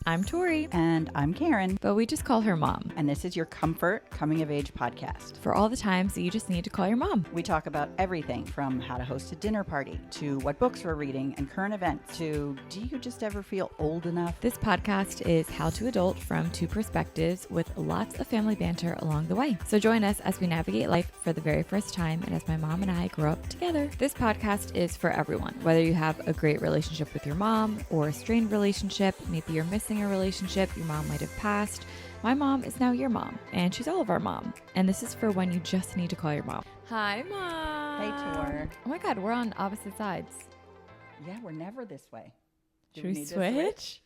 I'm Tori. And I'm Karen. But we just call her Mom. And this is your Comfort Coming of Age podcast. For all the times that you just need to call your mom. We talk about everything from how to host a dinner party, to what books we're reading and current events, to do you just ever feel old enough? This podcast is how to adult from two perspectives with lots of family banter along the way. So join us as we navigate life for the very first time and as my mom and I grow up together. This podcast is for everyone, whether you have a great relationship with your mom or a strained relationship, maybe you're missing a relationship, your mom might have passed. My mom is now your mom, and she's all of our mom. And this is for when you just need to call your mom. Hi, Mom. Hey, Tor. Oh my God, we're on opposite sides. Yeah, we're never this way. Should we switch?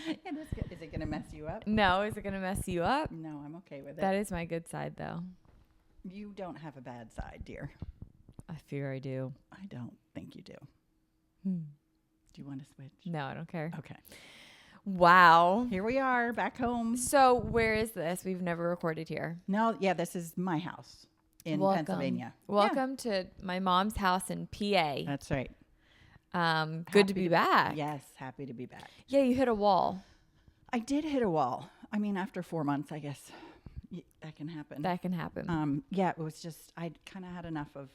Yeah, that's good. Is it going to mess you up? No, is it going to mess you up? No, I'm okay with it. That is my good side, though. You don't have a bad side, dear. I fear I do. I don't think you do. Do you want to switch? No, I don't care. Okay. Wow. Here we are, back home. So where is this? We've never recorded here. No, yeah, this is my house in Pennsylvania. Welcome to my mom's house in PA. That's right. Good to be back. Yes, happy to be back. Yeah, you hit a wall. I did hit a wall. I mean, after 4 months, I guess that can happen. That can happen. Yeah, it was just, I kind of had enough of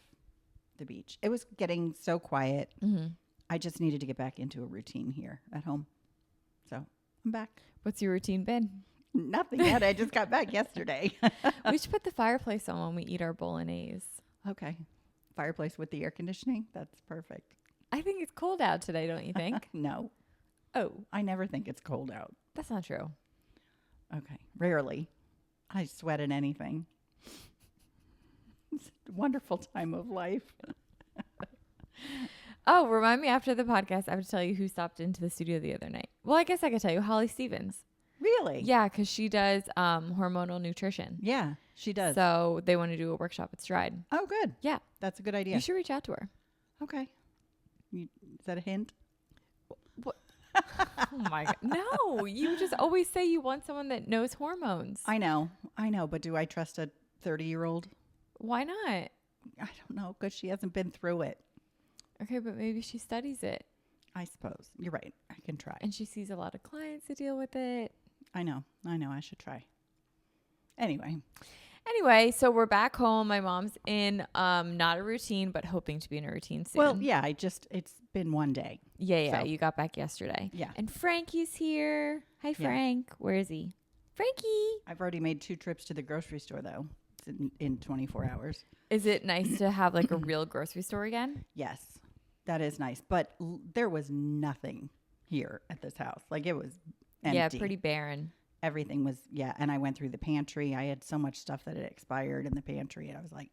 the beach. It was getting so quiet. Mm-hmm. I just needed to get back into a routine here at home. So I'm back. What's your routine been? Nothing yet. I just got back yesterday. We should put the fireplace on when we eat our bolognese. Okay. Fireplace with the air conditioning. That's perfect. I think it's cold out today, don't you think? No. Oh. I never think it's cold out. That's not true. Okay. Rarely. I sweat in anything. It's a wonderful time of life. Oh, remind me after the podcast, I have to tell you who stopped into the studio the other night. Well, I guess I could tell you, Holly Stevens. Really? Yeah, because she does hormonal nutrition. Yeah, she does. So they want to do a workshop at Stride. Oh, good. Yeah. That's a good idea. You should reach out to her. Okay. Is that a hint? What? Oh, my God. No, you just always say you want someone that knows hormones. I know. But do I trust a 30-year-old? Why not? I don't know, because she hasn't been through it. Okay, but maybe she studies it. I suppose. You're right. I can try. And she sees a lot of clients that deal with it. I know. I should try. Anyway, so we're back home. My mom's in not a routine, but hoping to be in a routine soon. Well, yeah, it's been one day. Yeah. So. You got back yesterday. Yeah. And Frankie's here. Hi, Frank. Yeah. Where is he? Frankie. I've already made 2 trips to the grocery store, though, in 24 hours. Is it nice to have like a real grocery store again? Yes, that is nice. But there was nothing here at this house. Like, it was empty. Yeah, pretty barren. Everything was, and I went through the pantry. I had so much stuff that had expired in the pantry. And I was like,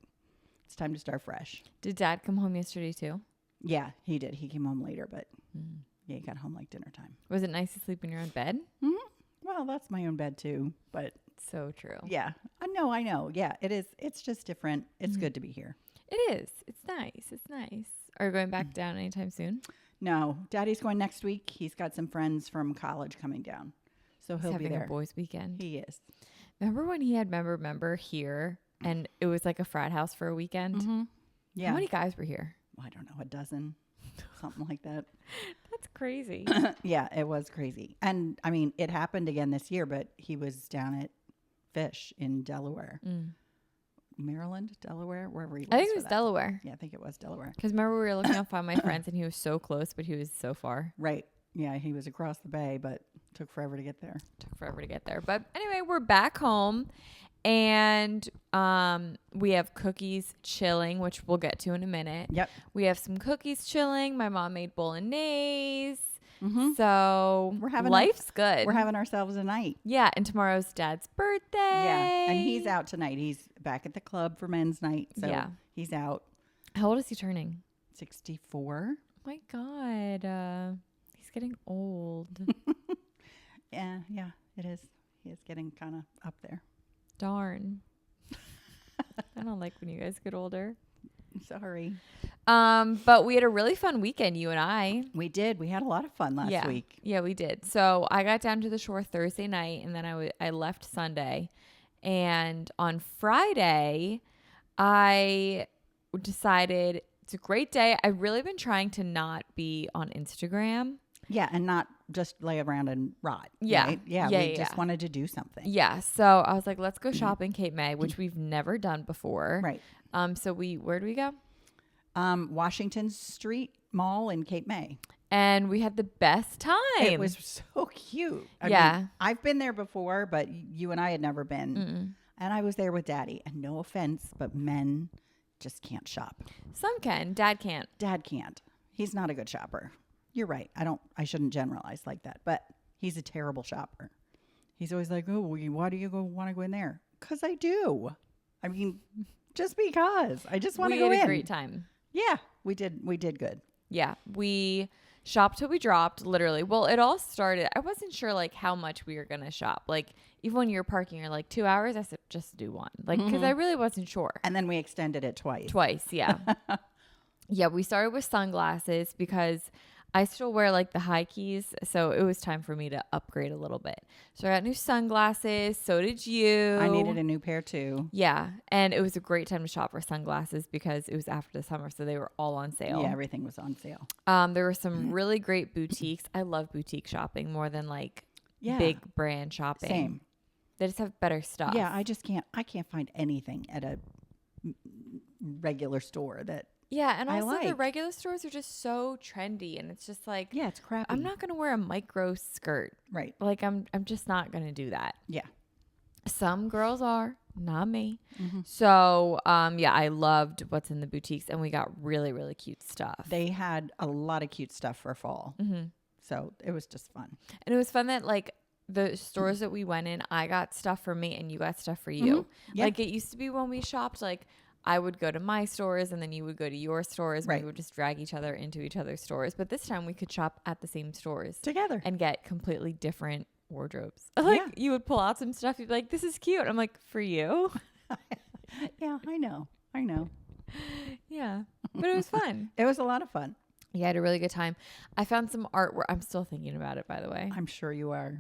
it's time to start fresh. Did Dad come home yesterday too? Yeah, he did. He came home later, but yeah, he got home like dinner time. Was it nice to sleep in your own bed? Mm-hmm. Well, that's my own bed too, but. So true. Yeah, I know. Yeah, it is. It's just different. It's good to be here. It is. It's nice. Are you going back down anytime soon? No, Daddy's going next week. He's got some friends from college coming down. So he'll be there. A boys' weekend. He is. Remember when he had member here and it was like a frat house for a weekend? Mm-hmm. Yeah. How many guys were here? I don't know, 12, something like that. That's crazy. Yeah, it was crazy. And I mean, it happened again this year, but he was down at Fish in Delaware. Maryland, Delaware, wherever he was. I think it was Delaware. Yeah, I think it was Delaware. Because remember we were looking up Find My Friends and he was so close, but he was so far. Right. Yeah, he was across the bay, but took forever to get there. But anyway, we're back home and we have cookies chilling, which we'll get to in a minute. Yep. We have some cookies chilling. My mom made bolognese. Mm-hmm. So life's good. We're having ourselves a night. Yeah. And tomorrow's Dad's birthday. Yeah. And he's out tonight. He's back at the club for men's night. So yeah. He's out. How old is he turning? 64. Oh my God. He's getting old. Yeah, it is. He is getting kind of up there. Darn. I don't like when you guys get older. Sorry. But we had a really fun weekend, you and I. We did. We had a lot of fun last week. Yeah, we did. So I got down to the shore Thursday night, and then I left Sunday. And on Friday, I decided it's a great day. I've really been trying to not be on Instagram. Yeah, and not just lay around and rot. Yeah. Right? Yeah. Yeah, We yeah, just yeah. wanted to do something. Yeah. So I was like, let's go shop in Cape May, which we've never done before. Right. So where do we go? Washington Street Mall in Cape May. And we had the best time. It was so cute. I mean, I've been there before, but you and I had never been. Mm-mm. And I was there with Daddy. And no offense, but men just can't shop. Some can. Dad can't. Dad can't. He's not a good shopper. You're right. I shouldn't generalize like that, but he's a terrible shopper. He's always like, oh, why do you want to go in there? Because I do. I mean, just because. I just want to go in. We had a great time. Yeah, we did. We did good. Yeah. We shopped till we dropped, literally. Well, it all started. I wasn't sure like how much we were going to shop. Like even when you're parking, you're like 2 hours. I said, just do one. Like, because I really wasn't sure. And then we extended it twice. Yeah. Yeah, we started with sunglasses because I still wear like the high keys. So it was time for me to upgrade a little bit. So I got new sunglasses. So did you. I needed a new pair too. Yeah. And it was a great time to shop for sunglasses because it was after the summer. So they were all on sale. Yeah, everything was on sale. There were some really great boutiques. I love boutique shopping more than like big brand shopping. Same. They just have better stuff. Yeah, I can't find anything at a regular store that. Yeah, and also the like. regular stores are just so trendy, and it's just like, Yeah, it's crappy. I'm not gonna wear a micro skirt. Right. Like I'm just not gonna do that. Yeah. Some girls are, not me. So yeah, I loved what's in the boutiques, and we got really, really cute stuff. They had a lot of cute stuff for fall. So it was just fun. And it was fun that like the stores that we went in, I got stuff for me and you got stuff for you. Yeah. Like it used to be when we shopped, like I would go to my stores and then you would go to your stores. Right. And we would just drag each other into each other's stores. But this time we could shop at the same stores Together. and get completely different wardrobes. Like you would pull out some stuff. You'd be like, this is cute. I'm like, for you? Yeah, I know. Yeah. But it was fun. It was a lot of fun. Yeah, I had a really good time. I found some artwork. I'm still thinking about it, by the way. I'm sure you are.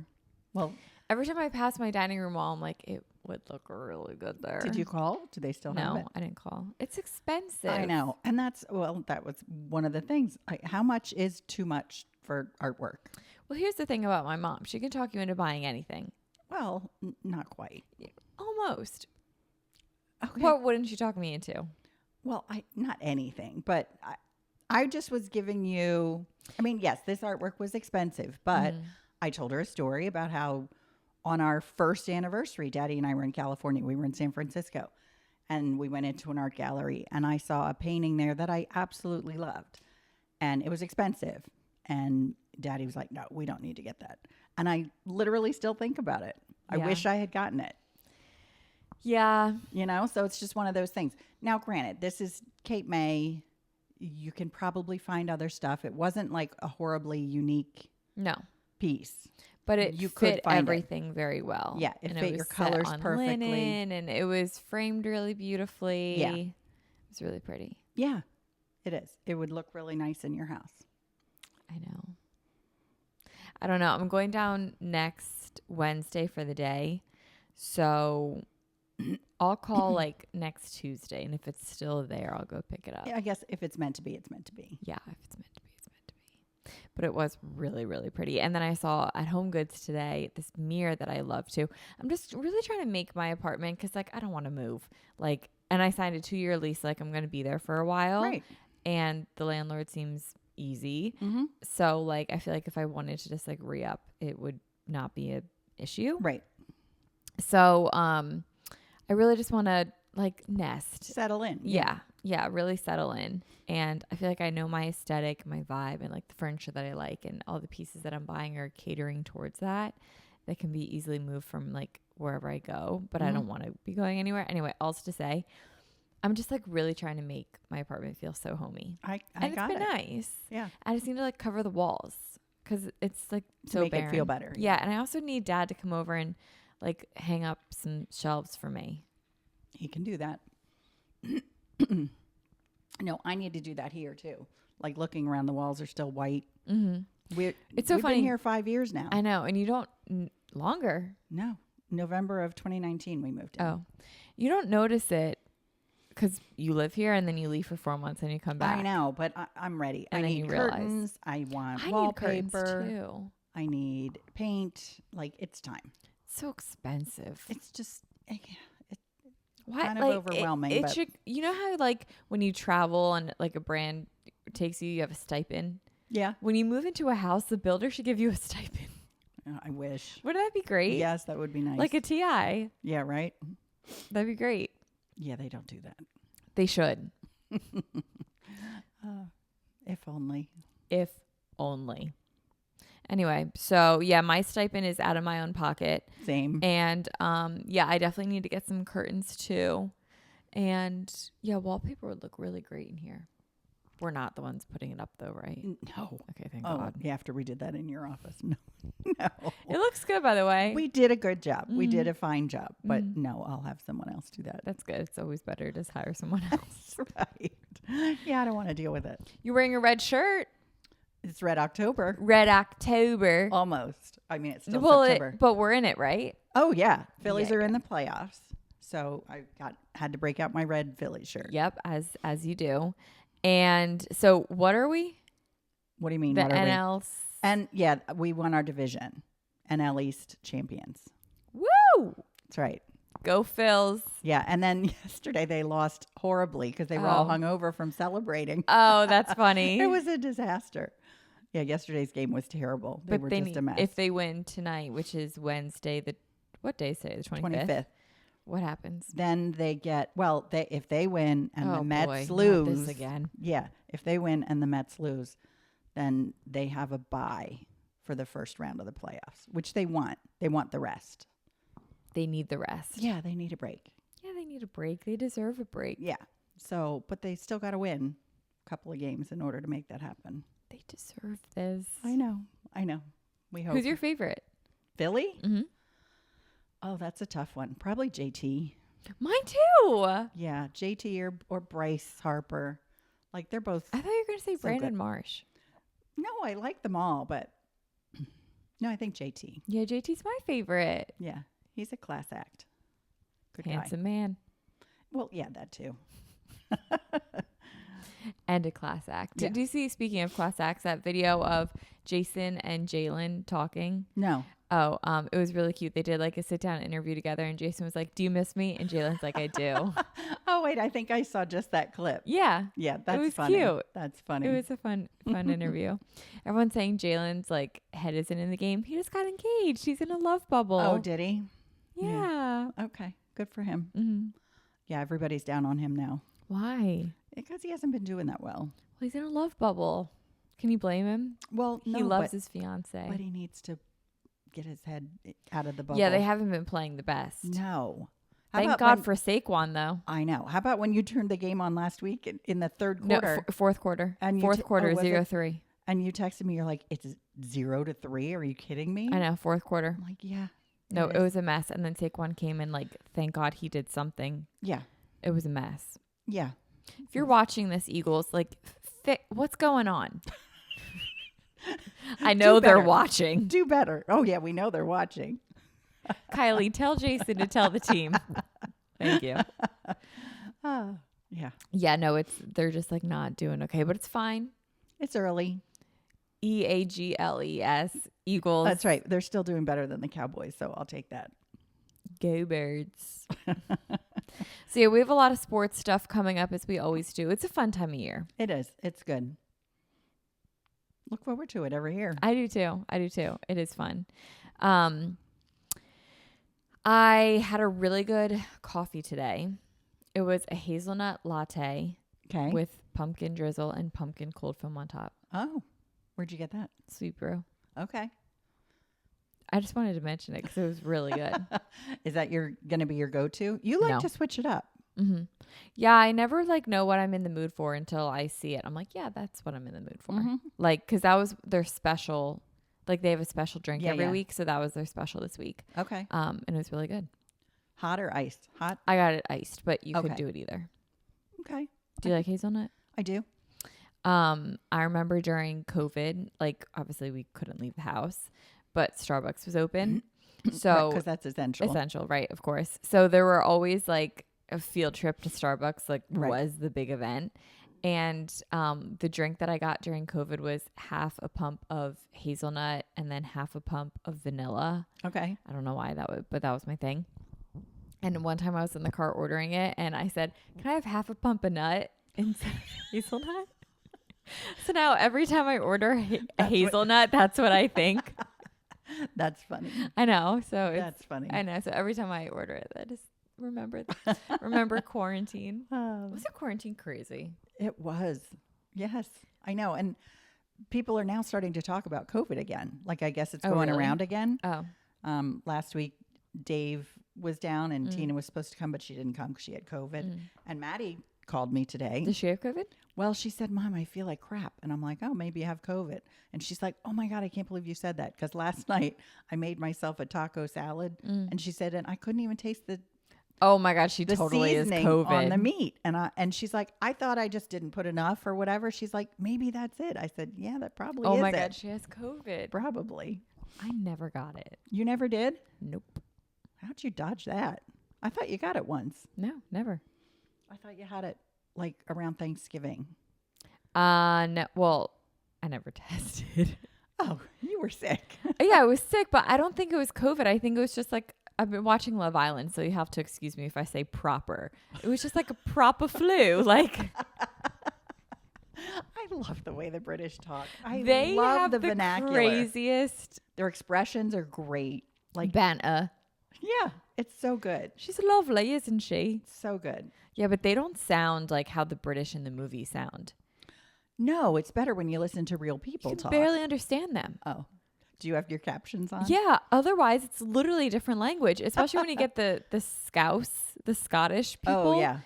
Well, every time I pass my dining room wall, I'm like, it would look really good there. did you call? Do they still have it? No, I didn't call. It's expensive. I know. And that was one of the things. How much is too much for artwork? Well, here's the thing about my mom. She can talk you into buying anything. Well, not quite. Almost. Okay. What wouldn't she talk me into? Well, not anything, but I just was giving you, I mean, yes, this artwork was expensive, but I told her a story about how on our first anniversary, Daddy and I were in California. We were in San Francisco and we went into an art gallery and I saw a painting there that I absolutely loved and it was expensive. And Daddy was like, no, we don't need to get that. And I literally still think about it. I wish I had gotten it. Yeah. You know, so it's just one of those things. Now, granted, this is Cape May. You can probably find other stuff. It wasn't like a horribly unique piece. But it you fit could find everything very well. Yeah, it and fit was your set colors on perfectly. Linen, and it was framed really beautifully. Yeah. It was really pretty. Yeah, it is. It would look really nice in your house. I know. I don't know. I'm going down next Wednesday for the day. So I'll call like next Tuesday. And if it's still there, I'll go pick it up. Yeah, I guess if it's meant to be, it's meant to be. Yeah, if it's meant to be, it's meant to be. But it was really, really pretty. And then I saw at Home Goods today this mirror that I love too. I'm just really trying to make my apartment because like I don't want to move. Like, and I signed a 2-year lease. Like I'm going to be there for a while. Right. And the landlord seems easy. So like I feel like if I wanted to just like re-up, it would not be an issue. Right. So I really just want to like nest. Settle in. Yeah. Yeah, really settle in. And I feel like I know my aesthetic, my vibe, and like the furniture that I like and all the pieces that I'm buying are catering towards that. That can be easily moved from like wherever I go, but I don't want to be going anywhere. Anyway, all to say, I'm just like really trying to make my apartment feel so homey. I and got it's been it. nice. Yeah. I just need to like cover the walls because it's like To make it feel better. Yeah. And I also need Dad to come over and like hang up some shelves for me. He can do that. No, I need to do that here too. Like looking around, the walls are still white. It's so we've funny. been here 5 years now. I know. And you don't longer. No, November of 2019 we moved in. Oh, you don't notice it because you live here and then you leave for 4 months and you come back. I know, but I'm ready. And I then need you realize. curtains. I want I need wallpaper. curtains too. I need paint. Like, it's time. So expensive. It's just Why? kind of overwhelming. It but should, you know how like when you travel and like a brand takes you have a stipend? yeah, When you move into a house, the builder should give you a stipend. I wish. Wouldn't that be great? Yes, that would be nice. Like a TI. yeah, right? That'd be great. Yeah, they don't do that. They should. If only. If only. Anyway, so yeah, my stipend is out of my own pocket. Same. And yeah, I definitely need to get some curtains too. And yeah, wallpaper would look really great in here. We're not the ones putting it up though, right? No. Okay, thank Oh, God. yeah, after we did that in your office. No. No. It looks good, by the way. We did a good job. We did a fine job. But no, I'll have someone else do that. That's good. It's always better to hire someone else. Right. Yeah, I don't want to deal with it. You're wearing a red shirt. It's Red October. Red October. Almost. I mean, it's still Well, September. but we're in it, right? Oh, yeah. Phillies Yeah, are in the playoffs. So I had to break out my red Philly shirt. Yep, as you do. And so what are we? What do you mean? The what are we? NL. And yeah, we won our division. NL East champions. Woo! That's right. Go Phils. Yeah. And then yesterday they lost horribly because they were all Oh. hungover from celebrating. Oh, that's funny. It was a disaster. Yeah, yesterday's game was terrible. They were just a mess. If they win tonight, which is Wednesday, what day is today? The 25th? 25th. What happens? Then they get, if they win and the Mets boy, lose. not this again. Yeah. If they win and the Mets lose, then they have a bye for the first round of the playoffs, which they want. They want the rest. They need the rest. Yeah, they need a break. Yeah, they need a break. They deserve a break. Yeah. So, but they still got to win a couple of games in order to make that happen. They deserve this. I know. We hope. Who's your favorite? Philly? Mm-hmm. Oh, that's a tough one. Probably JT. Mine too. Yeah, JT or Bryce Harper. Like, they're both. I thought you were going to say So Brandon good. Marsh. No, I like them all, but no, I think JT. Yeah, JT's my favorite. Yeah, he's a class act. Good Handsome guy. man. Well, yeah, that too. And a class act. Yeah. Did you see, speaking of class acts, that video of Jason and Jalen talking? No. Oh, it was really cute. They did like a sit down interview together, and Jason was like, "Do you miss me?" And Jalen's like, "I do." Oh, wait, I think I saw just that clip. Yeah. Yeah, that's was funny. cute. That's funny. It was a fun interview. Everyone's saying Jalen's like head isn't in the game. He just got engaged. He's in a love bubble. Oh, did he? Yeah. Okay, good for him. Mm-hmm. Yeah, everybody's down on him now. Why? Because he hasn't been doing that well. Well, he's in a love bubble. Can you blame him? Well, no, He loves but, his fiance. but he needs to get his head out of the bubble. Yeah, they haven't been playing the best. No. How Thank about God when- for Saquon, though. I know. How about when you turned the game on last week in the third No, quarter? fourth quarter. And you Fourth quarter, was it? 0-3. And you texted me, you're like, it's 0-3. Are you kidding me? I know, fourth quarter. I'm like, yeah. No, it is. was a mess. And then Saquon came in, like, thank God he did something. Yeah. It was a mess. Yeah. If you're watching this, Eagles, like, what's going on? I know they're better. watching. Do better. Oh, yeah. We know they're watching. Kylie, tell Jason to tell the team. Thank you. Yeah. Yeah, no, they're just like not doing okay, but it's fine. It's early. EAGLES, Eagles. That's right. They're still doing better than the Cowboys, so I'll take that. Go Birds. So yeah, we have a lot of sports stuff coming up as we always do. It's a fun time of year. It is. It's good. Look forward to it every year. I do too. It is fun. I had a really good coffee today. It was a hazelnut latte Okay. with pumpkin drizzle and pumpkin cold foam on top. Oh, where'd you get that? Sweet brew. Okay. I just wanted to mention it because it was really good. Is that going to be your go-to? You like No. to switch it up. Mm-hmm. Yeah, I never like know what I'm in the mood for until I see it. I'm like, yeah, that's what I'm in the mood for. Mhm. Like, because that was their special. Like, they have a special drink Yeah, every yeah. week, so that was their special this week. Okay. And it was really good. Hot or iced? Hot? I got it iced, but you could Okay. do it either. Okay. Do you like hazelnut? I do. I remember during COVID, like obviously we couldn't leave the house, but Starbucks was open. So Because that's essential. essential, right? Of course. So there were always like a field trip to Starbucks, like Right. was the big event. And the drink that I got during COVID was half a pump of hazelnut and then half a pump of vanilla. Okay. I don't know why but that was my thing. And one time I was in the car ordering it and I said, can I have half a pump of nut instead of hazelnut? So now every time I order a hazelnut, that's what I think. That's funny. I know. So That's funny. I know. So every time I order it, I just remember quarantine. Wasn't quarantine crazy? It was. Yes, I know. And people are now starting to talk about COVID again. Like, I guess it's going around again. Oh. Last week, Dave was down and Tina was supposed to come, but she didn't come because she had COVID. And Maddie called me today. Does she have COVID? Well, she said, Mom, I feel like crap. And I'm like, oh, maybe you have COVID. And she's like, oh my God, I can't believe you said that. Because last night I made myself a taco salad. And she said, and I couldn't even taste the Oh my God, she totally is COVID on the meat. And she's like, I thought I just didn't put enough or whatever. She's like, maybe that's it. I said, yeah, that probably is it. Oh my God, she has COVID. Probably. I never got it. You never did? Nope. How'd you dodge that? I thought you got it once. No, never. I thought you had it like around Thanksgiving. No, well, I never tested. Oh, you were sick. Yeah, I was sick, but I don't think it was COVID. I think it was just like, I've been watching Love Island, so you have to excuse me if I say proper. It was just like a proper flu. Like, I love the way the British talk. They love have the vernacular. Craziest. Their expressions are great. Like banter. Yeah, it's so good. She's lovely, isn't she? So good. Yeah, but they don't sound like how the British in the movie sound. No, it's better when you listen to real people You can talk. barely understand them. Oh. Do you have your captions on? Yeah. Otherwise, it's literally a different language, especially when you get the Scouse, the Scottish people. Oh, yeah.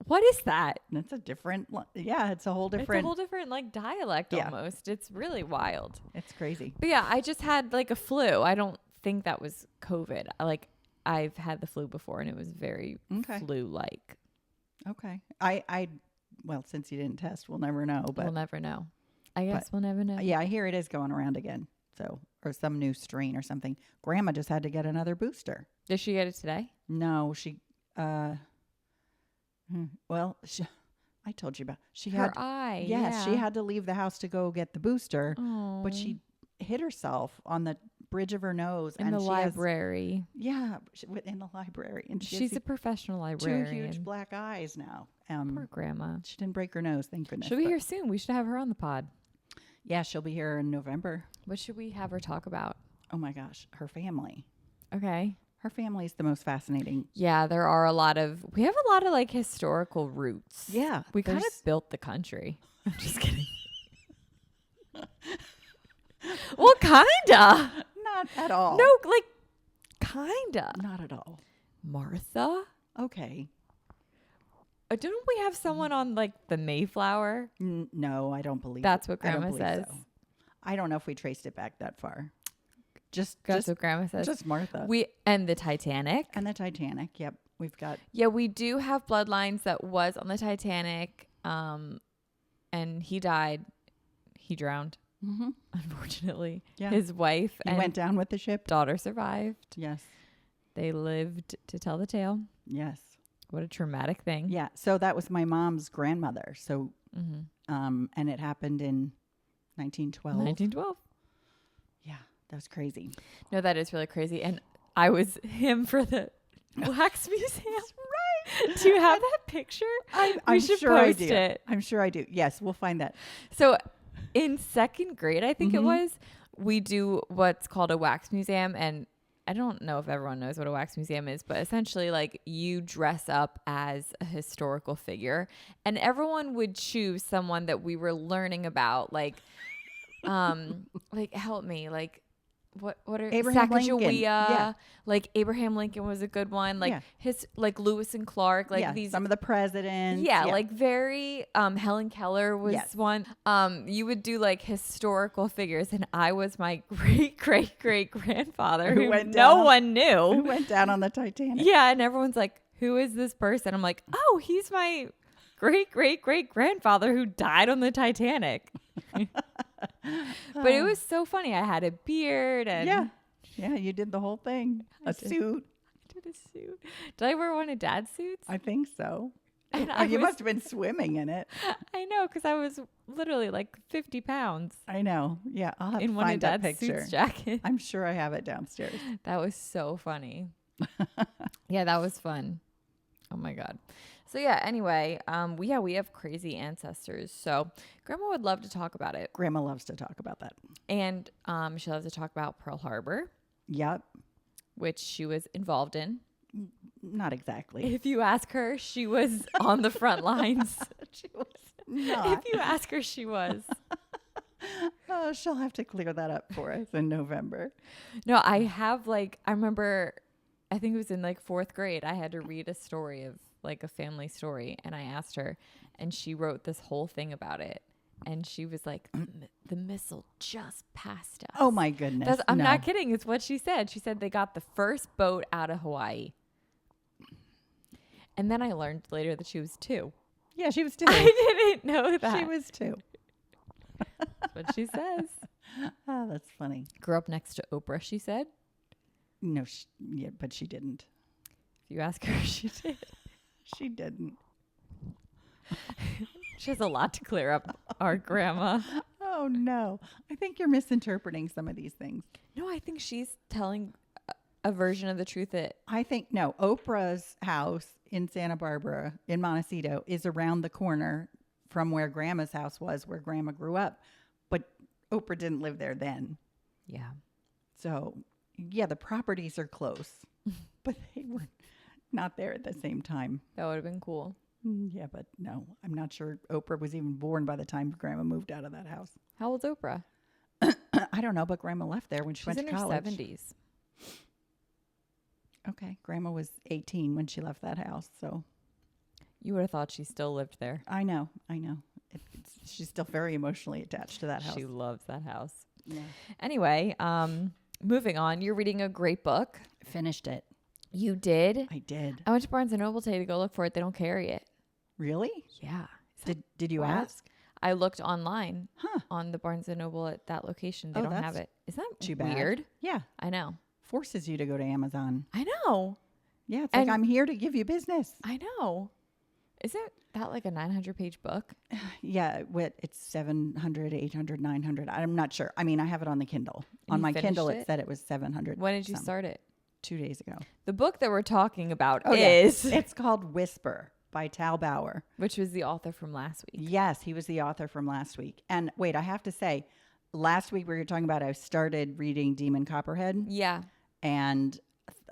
What is that? That's a different, it's a whole different. It's a whole different like dialect almost. It's really wild. It's crazy. But yeah, I just had like a flu. I don't think that was COVID. I've had the flu before and it was very flu-like. Okay. Well, since you didn't test, we'll never know. But we'll never know. I guess we'll never know. Yeah, I hear it is going around again. So, or some new strain or something. Grandma just had to get another booster. Did she get it today? No, she, I told you about, she Her had, eye. yes, yeah. she had to leave the house to go get the booster, Oh. but she hit herself on the bridge of her nose. In the library. In the library. And she's a professional librarian. 2 huge black eyes now. Poor grandma. She didn't break her nose, thank goodness. She'll be here soon. We should have her on the pod. Yeah, she'll be here in November. What should we have her talk about? Oh my gosh, her family. Okay. Her family is the most fascinating. Yeah, we have a lot of like historical roots. Yeah. We kind of built the country. I'm just kidding. Well, kinda. Not at all. No, like kinda. Not at all. Martha? Okay. Didn't we have someone on like the Mayflower? No, I don't believe That's what Grandma says. So. I don't know if we traced it back that far. That's what Grandma says. Just Martha. And the Titanic. And the Titanic. Yep. We've got. Yeah, we do have bloodlines that was on the Titanic. And he died. He drowned. Mm-hmm. Unfortunately. Yeah. His wife went down with the ship. Daughter survived. Yes. They lived to tell the tale. Yes. What a traumatic thing. Yeah. So that was my mom's grandmother. So, and it happened in 1912. 1912. Yeah. That was crazy. No, that is really crazy. And I was him for the wax museum. Right. Do you have that picture? I'm should sure post I do. it. I'm sure I do. Yes. We'll find that. So in second grade, I think it was, we do what's called a wax museum. And I don't know if everyone knows what a wax museum is, but essentially like you dress up as a historical figure and everyone would choose someone that we were learning about, like help me, like what are Abraham Sacagawea, Lincoln. Yeah. like Abraham Lincoln was a good one, like his like Lewis and Clark, like these some of the presidents. Yeah, like very Helen Keller was one. You would do like historical figures, and I was my great grandfather who no one knew. Who went down on the Titanic. Yeah, and everyone's like, who is this person? I'm like, oh, he's my great grandfather who died on the Titanic. But it was so funny. I had a beard and yeah, you did the whole thing. A suit. I did a suit. Did I wear one of Dad's suits? I think so. And You must have been swimming in it. I know, because I was literally like 50 pounds. I know. Yeah, I'll have in to one of find that Dad's picture. suits jacket. I'm sure I have it downstairs. That was so funny. Yeah, that was fun. Oh my God. So yeah, anyway, we have crazy ancestors. So Grandma would love to talk about it. Grandma loves to talk about that. And she loves to talk about Pearl Harbor. Yep. Which she was involved in. Not exactly. If you ask her, she was on the front lines. She was not. If you ask her, she was. Oh, she'll have to clear that up for us in November. No, I have I remember, I think it was in like 4th grade, I had to read a story of like a family story. And I asked her and she wrote this whole thing about it. And she was like, the missile just passed us. Oh my goodness. I'm not kidding. It's what she said. She said they got the first boat out of Hawaii. And then I learned later that she was 2. Yeah, she was 2. I didn't know that. She was 2. That's what she says. Oh, that's funny. Grew up next to Oprah, she said. No, but she didn't. If you ask her, she did. She didn't. She has a lot to clear up, our grandma. Oh, no. I think you're misinterpreting some of these things. No, I think she's telling a version of the truth that... I think, no, Oprah's house in Santa Barbara, in Montecito, is around the corner from where Grandma's house was, where Grandma grew up. But Oprah didn't live there then. Yeah. So, yeah, the properties are close, but they were not there at the same time. That would have been cool. Yeah, but no, I'm not sure Oprah was even born by the time Grandma moved out of that house. How old's Oprah? I don't know, but Grandma left there when she went to college. She's in her 70s. Okay, Grandma was 18 when she left that house, so. You would have thought she still lived there. I know. She's still very emotionally attached to that house. She loves that house. Yeah. Anyway, moving on. You're reading a great book. Finished it. You did? I did. I went to Barnes & Noble today to go look for it. They don't carry it. Really? Yeah. Did you ask? I looked online Huh. on the Barnes & Noble at that location. They don't have it. Isn't that Too weird? bad. Yeah. I know. Forces you to go to Amazon. I know. Yeah, it's like, And- I'm here to give you business. I know. Isn't that like a 900-page book? Yeah, it's 700, 800, 900. I'm not sure. I mean, I have it on the Kindle. And On you my Kindle, finished it said it was 700. When did you some. start it? 2 days ago. The book that we're talking about It's called Whisper by Tal Bauer. which was the author from last week. Yes, he was the author from last week. And wait, I have to say, last week we were talking about I started reading Demon Copperhead. Yeah. And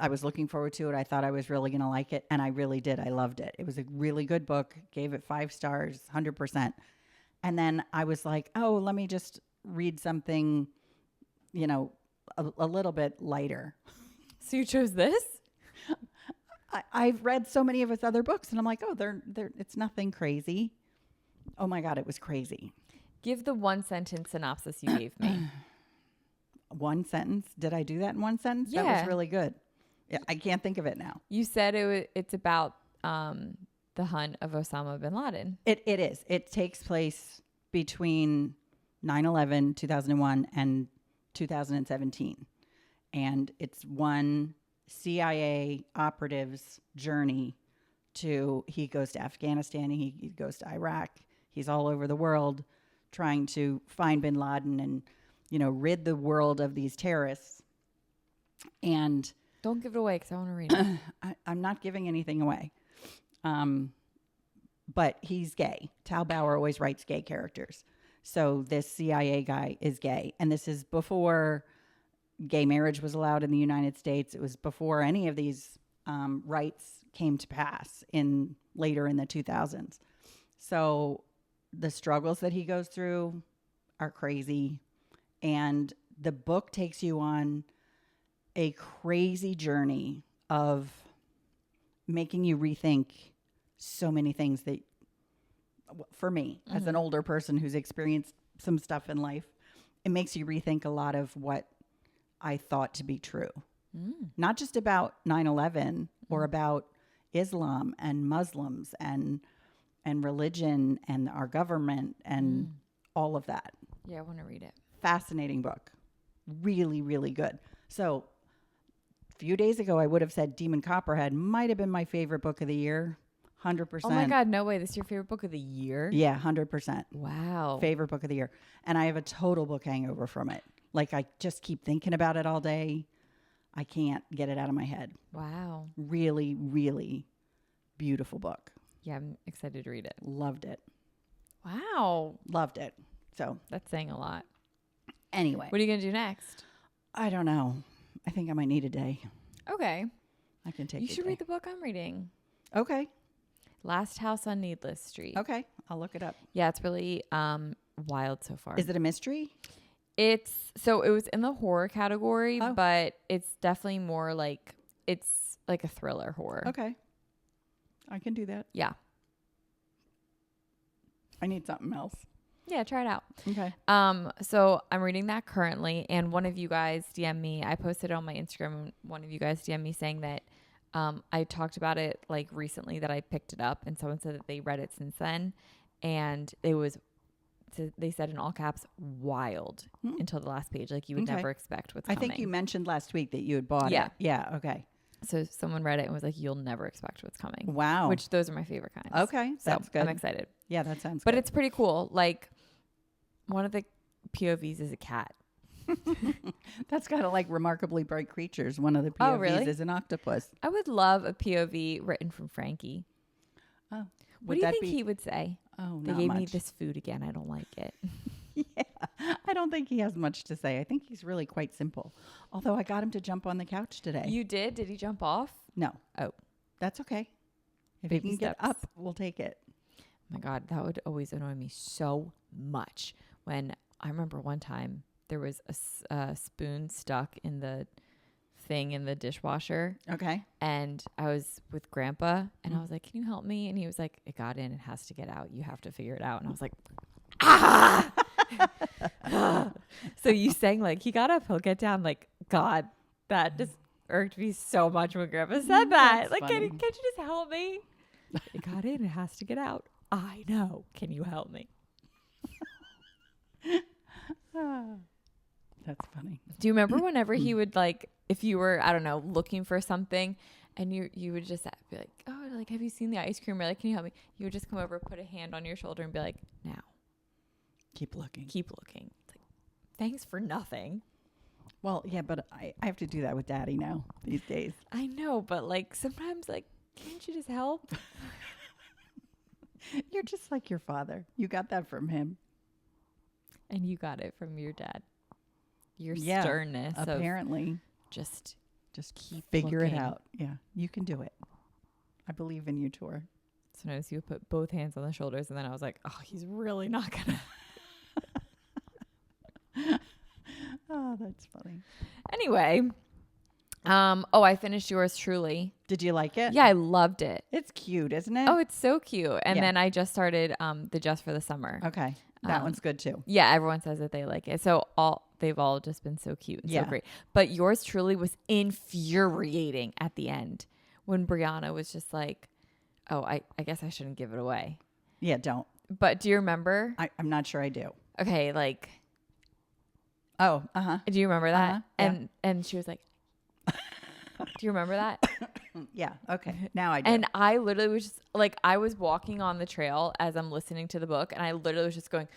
I was looking forward to it. I thought I was really going to like it. And I really did. I loved it. It was a really good book. Gave it 5 stars, 100%. And then I was like, oh, let me just read something, a little bit lighter. So you chose this? I've read so many of his other books, and I'm like, oh, it's nothing crazy. Oh my God, it was crazy. Give the 1-sentence synopsis you gave me. One sentence? Did I do that in one sentence? Yeah. That was really good. Yeah, I can't think of it now. You said it's about the hunt of Osama bin Laden. It is. It takes place between 9/11, 2001, and 2017. And it's one CIA operative's journey he goes to Afghanistan, he goes to Iraq. He's all over the world trying to find bin Laden and, rid the world of these terrorists. And Don't give it away because I want to read it. I'm not giving anything away. But he's gay. Tal Bauer always writes gay characters. So this CIA guy is gay. And this is before gay marriage was allowed in the United States. It was before any of these rights came to pass later in the 2000s. So the struggles that he goes through are crazy. And the book takes you on a crazy journey of making you rethink so many things that, for me, as an older person who's experienced some stuff in life, it makes you rethink a lot of what I thought to be true. Not just about 9/11 or about Islam and Muslims and religion and our government and all of that. Yeah, I want to read it. Fascinating book. Really, really good. So a few days ago, I would have said Demon Copperhead might have been my favorite book of the year, 100%. Oh my God, no way. This is your favorite book of the year? Yeah, 100%. Wow. Favorite book of the year. And I have a total book hangover from it. Like, I just keep thinking about it all day. I can't get it out of my head. Wow. Really, really beautiful book. Yeah, I'm excited to read it. Loved it. Wow. Loved it. So That's saying a lot. anyway, What are you going to do next? I don't know. I think I might need a day. Okay. I can take You a should day. read the book I'm reading. Okay. Last House on Needless Street. Okay. I'll look it up. Yeah, it's really wild so far. Is it a mystery? It was in the horror category, but it's definitely more like it's like a thriller horror. Okay. I can do that. Yeah. I need something else. Yeah, try it out. Okay. So I'm reading that currently, and one of you guys DM'd me. I posted it on my Instagram, and one of you guys DM'd me saying that I talked about it like recently that I picked it up, and someone said that they read it since then, and they said in all caps, wild until the last page. Like you would never expect what's coming. I think you mentioned last week that you had bought it. Yeah. Okay. So someone read it and was like, you'll never expect what's coming. Wow. Which those are my favorite kinds. Okay. So That's good. I'm excited. Yeah, that sounds But good. it's pretty cool. Like one of the POVs is a cat. That's kind of like Remarkably Bright Creatures. One of the POVs really? is an octopus. I would love a POV written from Frankie. Oh. What do you think he would say? Oh, They not gave much. me this food again. I don't like it. Yeah. I don't think he has much to say. I think he's really quite simple. Although I got him to jump on the couch today. You did? Did he jump off? No. Oh. That's okay. If Baby he can steps. get up, we'll take it. Oh my God, that would always annoy me so much. When I remember one time there was a spoon stuck in the thing in the dishwasher. Okay. And I was with Grandpa and I was like, can you help me? And he was like, it got in. It has to get out. You have to figure it out. And I was like, ah! So you saying like, he got up, he'll get down. Like, God, that just irked me so much when Grandpa said that. That's Like, can't funny. you just help me? It got in. It has to get out. I know. Can you help me? That's funny. Do you remember whenever he would like, if you were, I don't know, looking for something and you would just be like, oh, like, have you seen the ice cream? Or like, can you help me? You would just come over, put a hand on your shoulder and be like, now. Keep looking. Keep looking. It's like, thanks for nothing. Well, yeah, but I have to do that with Daddy now these days. I know, but like sometimes like, can't you just help? You're just like your father. You got that from him. And you got it from your dad. Your Yeah, sternness. Apparently. Of just Keep figure looking. it out. Yeah, you can do it. I believe in you, Tor. sometimes you would put both hands on the shoulders and then I was like, oh, he's really not gonna. Oh, that's funny. Anyway. I finished yours truly. Did you like it? Yeah, I loved it. It's cute, isn't it? Oh, it's so cute. And Yeah. then I just started the Just for the Summer. Okay. That one's good too. Yeah, everyone says that they like it. So they've all just been so cute and so great. But yours truly was infuriating at the end when Brianna was just like, oh, I guess I shouldn't give it away. Yeah, don't. But do you remember? I'm not sure I do. Okay, like, Oh, uh-huh. do you remember that? Yeah. And she was like, do you remember that? Yeah, okay. Now I do. And I literally was just like, I was walking on the trail as I'm listening to the book, and I literally was just going,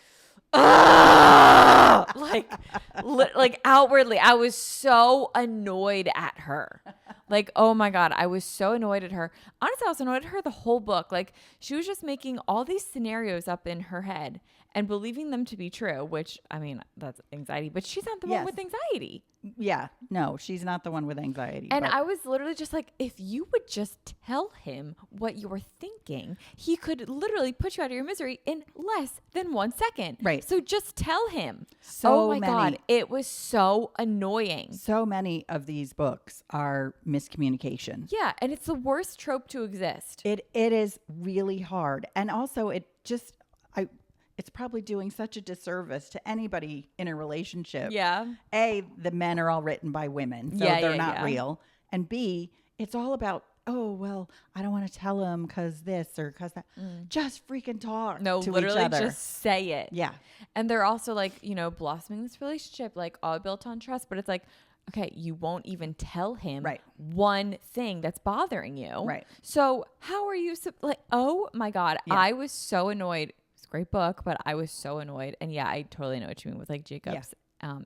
ah! like outwardly, I was so annoyed at her. Like, oh my God, I was so annoyed at her. Honestly, I was annoyed at her the whole book. Like, she was just making all these scenarios up in her head and believing them to be true, which, I mean, that's anxiety, but she's not the one Yes. with anxiety. Yeah, no, she's not the one with anxiety. And but I was literally just like, if you would just tell him what you were thinking, he could literally put you out of your misery in less than 1 second. Right. So just tell him. So oh my many- God. It was so annoying. so many of these books are miscommunication. Yeah. And it's the worst trope to exist. It is really hard. And also it's probably doing such a disservice to anybody in a relationship. Yeah. A, the men are all written by women, so Yeah, they're yeah, not yeah. real. And B, it's all about, oh, well, I don't want to tell him because this or because that. Just freaking talk No, to literally each other. just say it. Yeah. And they're also like, blossoming this relationship, like all built on trust. But it's like, Okay, you won't even tell him Right. one thing that's bothering you. Right. So how are you like, oh my God, Yeah. I was so annoyed. It's a great book, but I was so annoyed. And yeah, I totally know what you mean with like Jacob's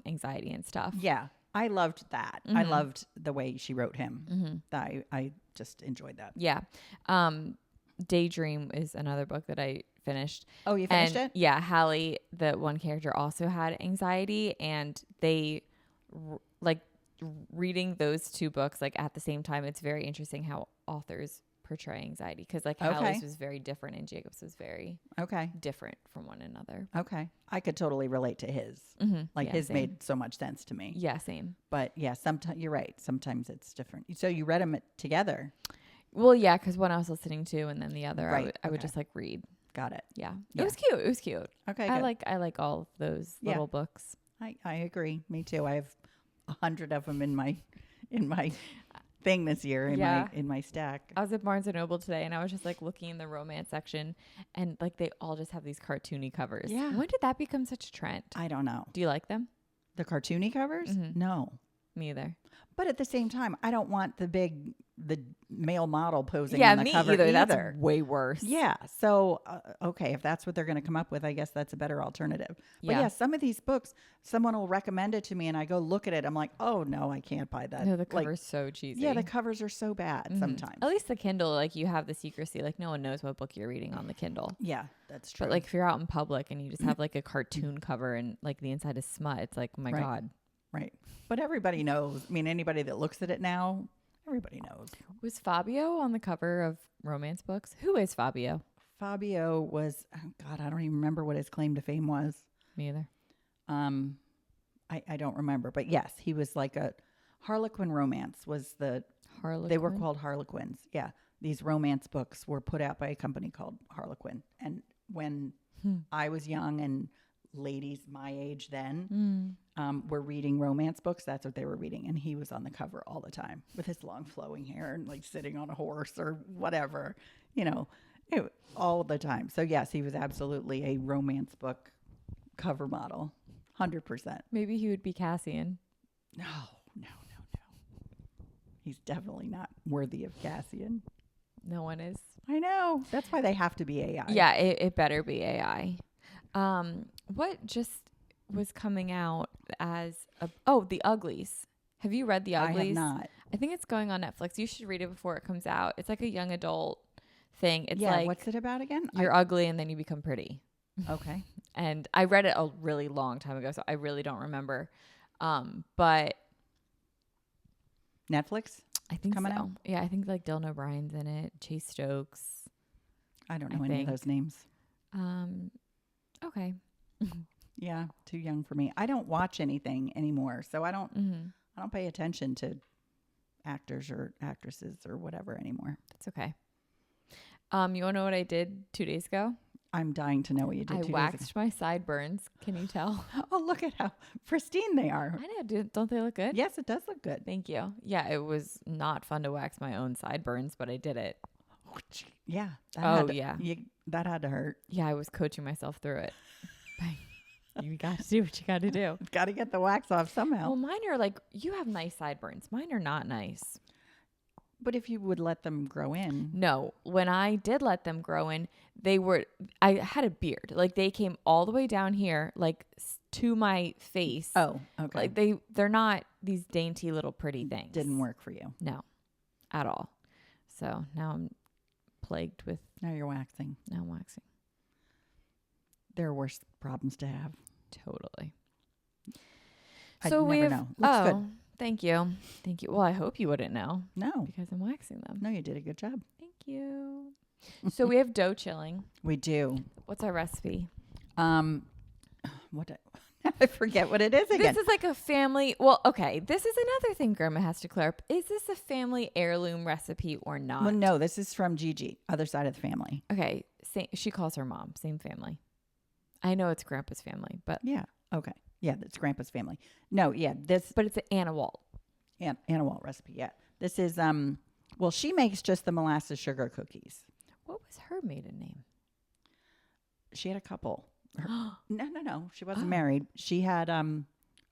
anxiety and stuff. Yeah. I loved that. I loved the way she wrote him. I just enjoyed that. Yeah. Daydream is another book that I finished. Oh, you finished it? Yeah, Hallie, the one character, also had anxiety, and they like reading those two books like at the same time. It's very interesting how authors portray anxiety, because like Hallie's was very different and Jacob's was very different from one another. Okay. I could totally relate to his. Like his made so much sense to me. Yeah, same. But yeah, sometimes you're right. Sometimes it's different. So you read them together? Well, yeah, because one I was listening to, and then the other I would just like read. Got it. Yeah. It was cute. It was cute. Okay. I like all of those little books. I agree. Me too. I have 100 of them in my thing this year in my stack. I was at Barnes and Noble today, and I was just like looking in the romance section, and like they all just have these cartoony covers. Yeah. When did that become such a trend? I don't know. Do you like them? The cartoony covers? No. Me either. But at the same time, I don't want the male model posing Yeah, on the me cover either. either. That's way worse. Yeah. So, okay, if that's what they're going to come up with, I guess that's a better alternative. But yeah, some of these books, someone will recommend it to me and I go look at it. I'm like, oh, no, I can't buy that. No, the cover's so cheesy. Yeah, the covers are so bad sometimes. At least the Kindle, like you have the secrecy. Like no one knows what book you're reading on the Kindle. Yeah, that's true. But like if you're out in public and you just have like a cartoon cover and like the inside is smut, it's like, oh my God. Right. But everybody knows. I mean, anybody that looks at it now, everybody knows. Was Fabio on the cover of romance books? Who is Fabio? Fabio was, oh God, I don't even remember what his claim to fame was. Me either. I don't remember. But yes, he was like a Harlequin romance was the... Harlequin? They were called Harlequins. Yeah. These romance books were put out by a company called Harlequin. And when I was young and ladies my age then were reading romance books, that's what they were reading, and he was on the cover all the time with his long flowing hair and like sitting on a horse or whatever, all the time. So yes, he was absolutely a romance book cover model, 100%. Maybe he would be Cassian. No. He's definitely not worthy of Cassian. No one is. I know. That's why they have to be AI. Yeah, it better be AI. What just was coming out as The Uglies. Have you read The Uglies? I have not. I think it's going on Netflix. You should read it before it comes out. It's like a young adult thing. It's like, what's it about again? You're ugly and then you become pretty. Okay. And I read it a really long time ago, so I really don't remember. But Netflix? I think coming so. out? Yeah, I think like Dylan O'Brien's in it. Chase Stokes. I don't know any of those names. Okay. Yeah, too young for me. I don't watch anything anymore, so I don't pay attention to actors or actresses or whatever anymore. That's okay. You want to know what I did 2 days ago? I'm dying to know what you did. I waxed my sideburns. Can you tell? Oh, look at how pristine they are. I know. Don't they look good? Yes, it does look good. Thank you. Yeah, it was not fun to wax my own sideburns, but I did it. Yeah. That had to hurt. Yeah, I was coaching myself through it. You got to do what you got to do. Got to get the wax off somehow. Well, mine are like, you have nice sideburns. Mine are not nice. But if you would let them grow in. No, when I did let them grow in, I had a beard. Like they came all the way down here, like to my face. Oh, okay. Like they're not these dainty little pretty things. Didn't work for you. No, at all. So now I'm plagued with. Now you're waxing. Now I'm waxing. There are worse problems to have. Totally. So we never know. Looks good. Thank you. Well, I hope you wouldn't know. No. Because I'm waxing them. No, you did a good job. Thank you. So we have dough chilling. We do. What's our recipe? I forget what it is again. This is like a family. Well, okay. This is another thing Grandma has to clear up. Is this a family heirloom recipe or not? Well, no, this is from Gigi, other side of the family. Okay. She calls her mom. Same family. I know it's Grandpa's family, but. Yeah. Okay. Yeah, that's Grandpa's family. No, yeah, but it's an Anna Walt. Anna Walt recipe, yeah. This is, she makes just the molasses sugar cookies. What was her maiden name? She had a couple. No. She wasn't married. She had,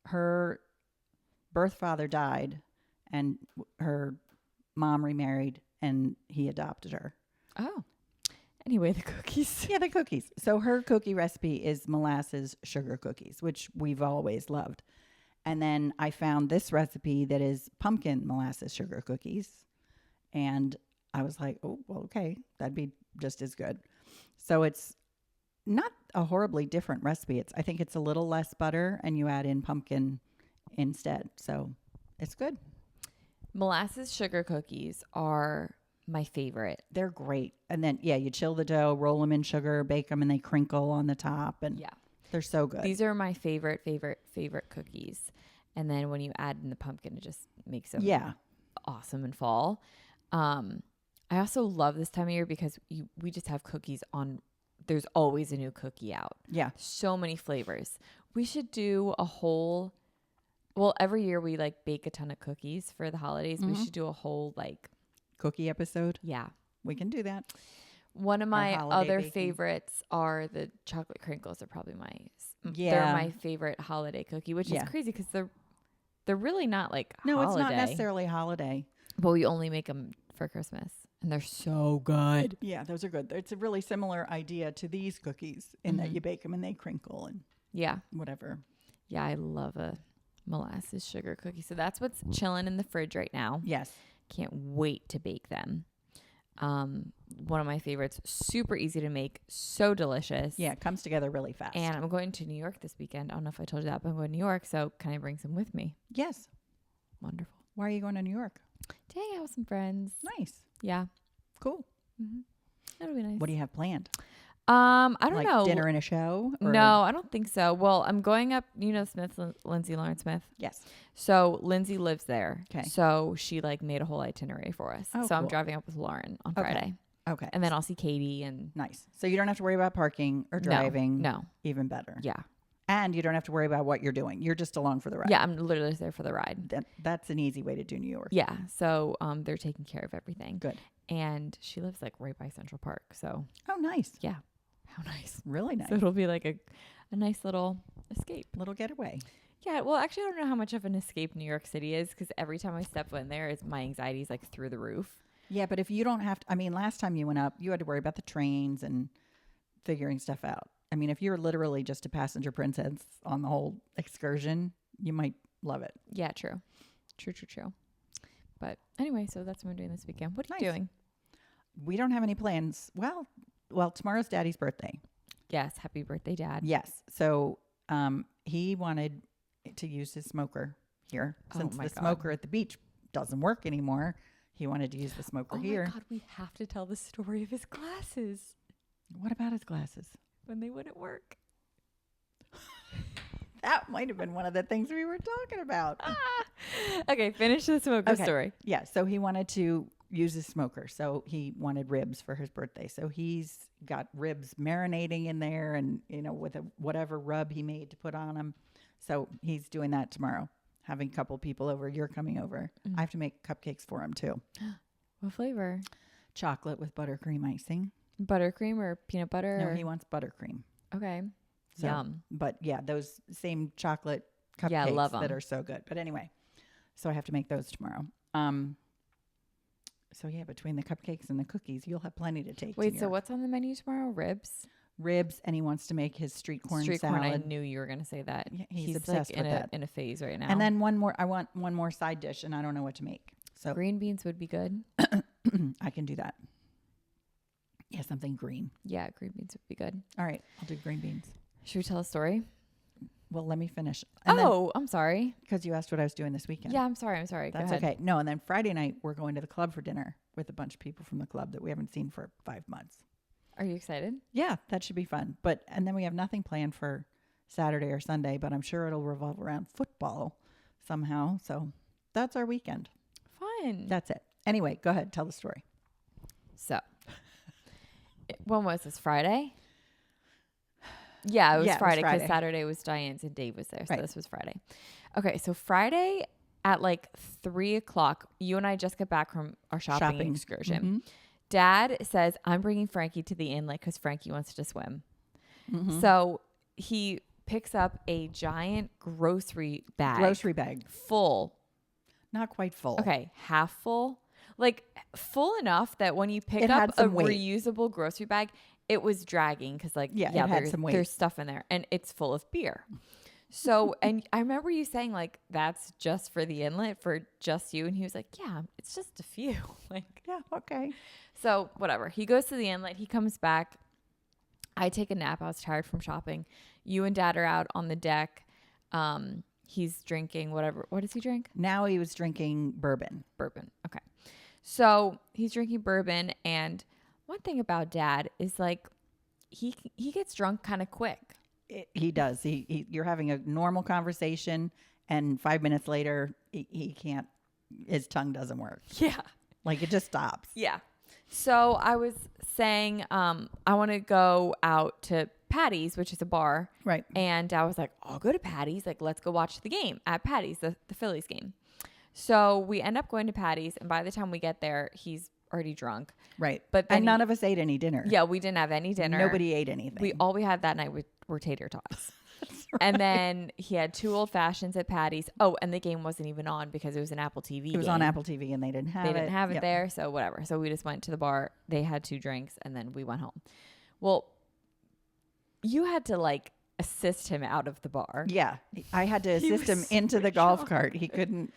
her birth father died, and her mom remarried, and he adopted her. Oh. Anyway, the cookies. Yeah, the cookies. So her cookie recipe is molasses sugar cookies, which we've always loved. And then I found this recipe that is pumpkin molasses sugar cookies. And I was like, oh, well, okay, that'd be just as good. So it's not a horribly different recipe. I think it's a little less butter, and you add in pumpkin instead. So it's good. Molasses sugar cookies are my favorite. They're great. And then, yeah, you chill the dough, roll them in sugar, bake them, and they crinkle on the top. And they're so good. These are my favorite cookies. And then when you add in the pumpkin, it just makes them awesome in fall. I also love this time of year because we just have cookies on. There's always a new cookie out. Yeah. So many flavors. We should do a whole, well, every year we like bake a ton of cookies for the holidays. We should do a whole like cookie episode. Yeah. We can do that. One of my other favorites are the chocolate crinkles. They're probably they're my favorite holiday cookie, which is crazy because they're really not like holiday. It's not necessarily holiday. But we only make them for Christmas. And they're so good. Yeah, those are good. It's a really similar idea to these cookies in that you bake them and they crinkle and whatever. Yeah, I love a molasses sugar cookie. So that's what's chilling in the fridge right now. Yes. Can't wait to bake them. One of my favorites, super easy to make, so delicious. Yeah, it comes together really fast. And I'm going to New York this weekend. I don't know if I told you that, but I'm going to New York. So can I bring some with me? Yes. Wonderful. Why are you going to New York? To hang out with some friends. Nice. Yeah. Cool. Mm-hmm. That'll be nice. What do you have planned? I don't know. Dinner and a show? Or? No, I don't think so. Well, I'm going up, Smith, Lindsay Lawrence Smith. Yes. So Lindsay lives there. Okay. So she made a whole itinerary for us. Oh, so cool. I'm driving up with Lauren on Friday. Okay. And then I'll see Katie and. Nice. So you don't have to worry about parking or driving. No. Even better. Yeah. And you don't have to worry about what you're doing. You're just along for the ride. Yeah, I'm literally there for the ride. That's an easy way to do New York. Yeah. So they're taking care of everything. Good. And she lives right by Central Park. So. Oh, nice. Yeah. How nice. Really nice. So it'll be like a nice little escape. Little getaway. Yeah. Well, actually, I don't know how much of an escape New York City is because every time I step in there, my anxiety is through the roof. Yeah, but if you don't have to, last time you went up, you had to worry about the trains and figuring stuff out. If you're literally just a passenger princess on the whole excursion, you might love it. Yeah, true. True. But anyway, so that's what I'm doing this weekend. What are you doing? We don't have any plans. Well, tomorrow's Daddy's birthday. Yes. Happy birthday, Dad. Yes. So he wanted to use his smoker here. Since the smoker at the beach doesn't work anymore, he wanted to use the smoker here. Oh my God, we have to tell the story of his glasses. What about his glasses? When they wouldn't work. That might have been one of the things we were talking about. Okay, finish the smoker story. Yeah, so he wanted to use his smoker. So he wanted ribs for his birthday. So he's got ribs marinating in there and, with whatever rub he made to put on them. So he's doing that tomorrow, having a couple people over. You're coming over. I have to make cupcakes for him too. What flavor? Chocolate with buttercream icing. Buttercream or peanut butter? No, he wants buttercream. Okay. So, yum. But yeah, those same chocolate cupcakes love 'em. that are so good. But anyway, so I have to make those tomorrow. So yeah, between the cupcakes and the cookies, you'll have plenty to take. Wait, so what's on the menu tomorrow? Ribs? Ribs, and he wants to make his street corn salad. I knew you were going to say that. Yeah, he's obsessed with that. In a phase right now. And then I want one more side dish, and I don't know what to make. So green beans would be good. I can do that. Yeah, something green. Yeah, green beans would be good. All right, I'll do green beans. Should we tell a story? Well, let me finish. I'm sorry. Because you asked what I was doing this weekend. Yeah, I'm sorry. That's okay. No, and then Friday night, we're going to the club for dinner with a bunch of people from the club that we haven't seen for 5 months. Are you excited? Yeah, that should be fun. And then we have nothing planned for Saturday or Sunday, but I'm sure it'll revolve around football somehow. So that's our weekend. Fun. That's it. Anyway, go ahead. Tell the story. So when was this? Friday? Yeah, it was Friday because Saturday was Diane's and Dave was there. So this was Friday. Okay, so Friday at 3:00, you and I just got back from our shopping excursion. Mm-hmm. Dad says, I'm bringing Frankie to the inlet because Frankie wants to swim. Mm-hmm. So he picks up a giant grocery bag. Grocery bag. Full. Not quite full. Okay, half full. Like full enough that when you pick It had up a some weight. reusable grocery bag, it was dragging because like, Yeah, it had some weight. there's stuff in there and it's full of beer. So, and I remember you saying like, that's just for the inlet for just you. And he was like, yeah, it's just a few. Like, Yeah, okay. so whatever. He goes to the inlet. He comes back. I take a nap. I was tired from shopping. You and Dad are out on the deck. He's drinking whatever. What does he drink? Now he was drinking bourbon. Bourbon. Okay. So he's drinking bourbon. And one thing about Dad is like, he gets drunk kind of quick. He does. You're having a normal conversation, and 5 minutes later, he can't. His tongue doesn't work. Yeah. Like it just stops. Yeah. So I was saying, I want to go out to Patty's, which is a bar. Right. And I was like, I'll go to Patty's. Like, let's go watch the game at Patty's, the Phillies game. So we end up going to Patty's. And by the time we get there, he's already drunk. Right. But then and none of us ate any dinner. Yeah, we didn't have any dinner. Nobody ate anything. All we had that night were tater tots. And then he had 2 old fashions at Patty's. Oh, and the game wasn't even on because it was an Apple TV. It was on Apple TV and they didn't have it. They didn't have it Yep. there. So whatever. So we just went to the bar. They had 2 drinks and then we went home. Well, you had to like assist him out of the bar. Yeah. I had to assist him into the golf cart. He couldn't.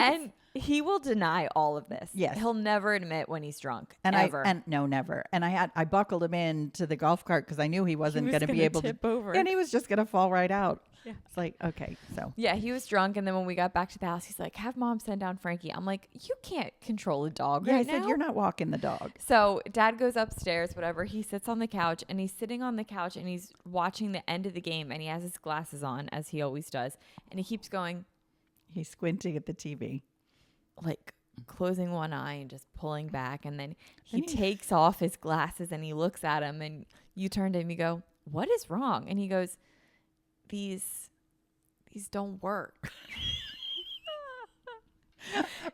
And he will deny all of this. Yes. He'll never admit when he's drunk. And ever. No, never. And I buckled him into the golf cart because I knew he wasn't going to be able tip to over. And he was just going to fall right out. Yeah. It's like, okay, so. Yeah, he was drunk. And then when we got back to the house, he's like, have Mom send down Frankie. I'm like, you can't control a dog right now. I said, you're not walking the dog. So Dad goes upstairs, whatever. He sits on the couch and he's sitting on the couch and he's watching the end of the game and he has his glasses on as he always does. And he keeps going. He's squinting at the TV. Like closing one eye and just pulling back. And then he takes off his glasses and he looks at him and you turn to him, you go, what is wrong? And he goes, these don't work.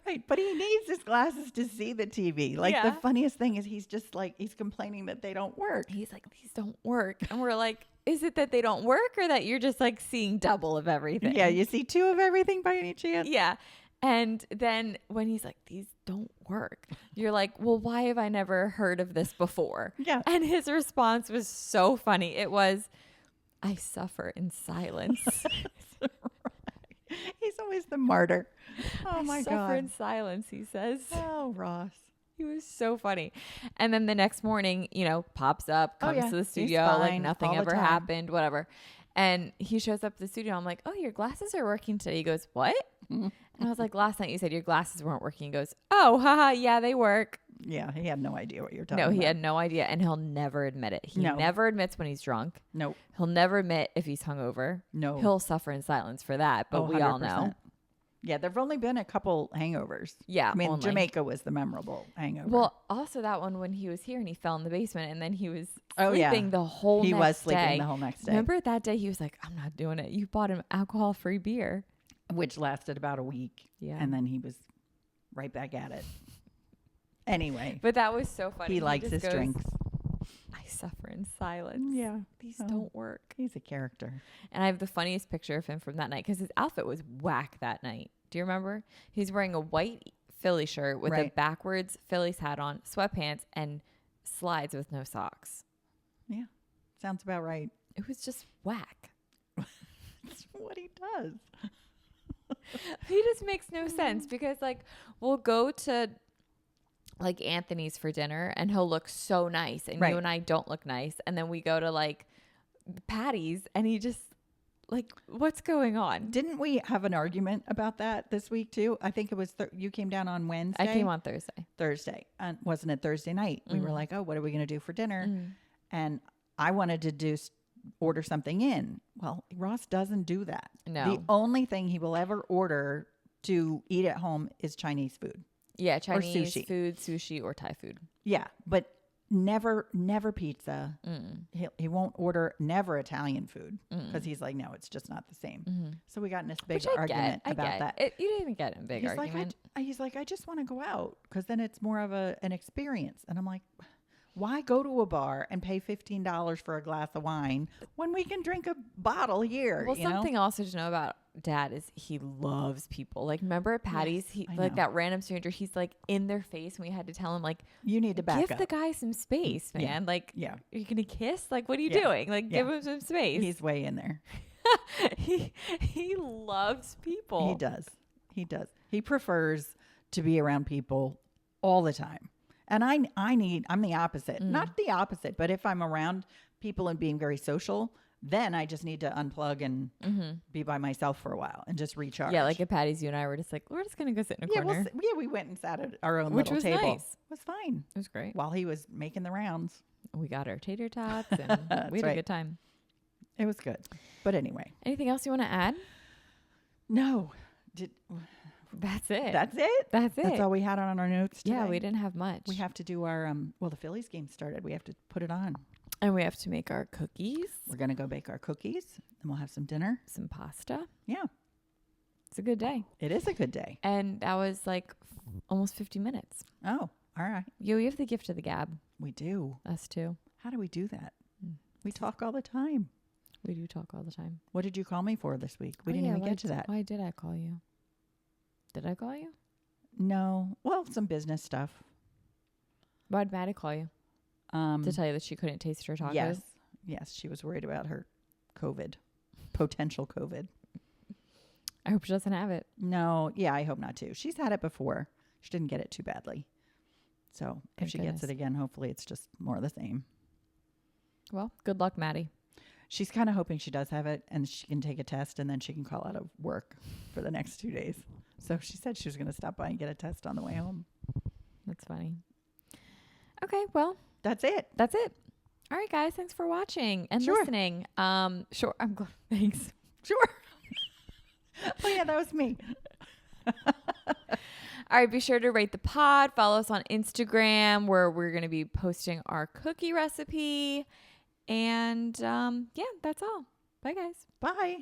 Right. But he needs his glasses to see the TV. Like the funniest thing is he's just like, he's complaining that they don't work. He's like, these don't work. And we're like, is it that they don't work or that you're just like seeing double of everything? Yeah. You see 2 of everything by any chance? Yeah. And then when he's like, these don't work, you're like, well, why have I never heard of this before? Yeah. And his response was so funny. It was, I suffer in silence. He's always the martyr. Oh my God. I suffer in silence, he says. Oh, Ross. He was so funny. And then the next morning, pops up, comes to the studio, like nothing ever happened, whatever. And he shows up to the studio. I'm like, oh, your glasses are working today. He goes, what? And I was like, last night you said your glasses weren't working. He goes, oh, haha, yeah, they work. Yeah, he had no idea what you're talking about. No, he had no idea. And he'll never admit it. He never admits when he's drunk. Nope. He'll never admit if he's hungover. No. He'll suffer in silence for that. But we all know. Yeah, there have only been a couple hangovers. Yeah. I mean, Jamaica was the memorable hangover. Well, also that one when he was here and he fell in the basement and then he was sleeping the whole next day. He was sleeping day. the whole next day. Remember that day he was like, I'm not doing it. You bought him alcohol-free beer. Which lasted about a week. Yeah. And then he was right back at it. Anyway. But that was so funny. He likes his drinks. I suffer in silence. Yeah. These don't work. He's a character. And I have the funniest picture of him from that night because his outfit was whack that night. Do you remember? He's wearing a white Philly shirt with a backwards Phillies hat on, sweatpants, and slides with no socks. Yeah. Sounds about right. It was just whack. That's what he does. He just makes no sense because like we'll go to like Anthony's for dinner and he'll look so nice and you and I don't look nice. And then we go to like Patty's and he just like, what's going on? Didn't we have an argument about that this week too? I think it was, you came down on Wednesday. I came on Thursday. And wasn't it Thursday night? We were like, oh, what are we going to do for dinner? And I wanted to order something in. Well, Ross doesn't do that. No. The only thing he will ever order to eat at home is Chinese food. Yeah, Chinese sushi. food, sushi, or Thai food. Yeah, but never pizza. He won't order never Italian food because he's like, no, it's just not the same. So we got in this big argument about that. You didn't even get in a big argument. He's like, I just want to go out because then it's more of an experience. And I'm like, Why go to a bar and pay $15 for a glass of wine when we can drink a bottle here? Well, something also to know about Dad is he loves people. Like, remember at Patty's, Yes, I like know. that random stranger, he's like in their face, and we had to tell him, like, You need to back give up. the guy some space, man. Yeah. Like, Yeah. are you gonna kiss? Like, what are you Yeah. doing? Like, give Yeah. him some space. He's way in there. he loves people. He does. He does. He prefers to be around people all the time. And I'm the opposite. Not the opposite, but if I'm around people and being very social, then I just need to unplug and be by myself for a while and just recharge. Yeah, like at Patty's, you and I were just like, we're just gonna go sit in a yeah, corner. we went and sat at our own Which little was table. nice. It was fine It was great. while he was making the rounds. We got our tater tots and we had a right. good time. It was good. But anyway, Anything else you want to add? no. That's it. That's it? That's it. That's all we had on our notes today. Yeah, we didn't have much. We have to do our, the Phillies game started. We have to put it on. And we have to make our cookies, We're going to go bake our cookies and we'll have some dinner. some pasta. Yeah, It's a good day. it is a good day. And that was like almost 50 minutes. Oh, all right. We have the gift of the GAB. We do. Us too. How do we do that? We talk all the time. We do talk all the time. What did you call me for this week? We didn't even get to that. Why did I call you? Did I call you? No. Well, some business stuff. Why did Maddie call you? To tell you that she couldn't taste her tacos? Yes. Yes. She was worried about her COVID, potential COVID. I hope she doesn't have it. No. Yeah, I hope not too. She's had it before. She didn't get it too badly. So if Thank she gets it goodness. again, hopefully it's just more of the same. Well, good luck, Maddie. She's kind of hoping she does have it and she can take a test and then she can call out of work for the next 2 days. So she said she was going to stop by and get a test on the way home. That's funny. Okay, well, That's it. that's it. All right, guys. Thanks for watching and Sure. listening. Sure. I'm glad. Thanks. Sure. Oh, yeah, that was me. All right, be sure to rate the pod. Follow us on Instagram where we're going to be posting our cookie recipe. And yeah, that's all. Bye, guys. Bye.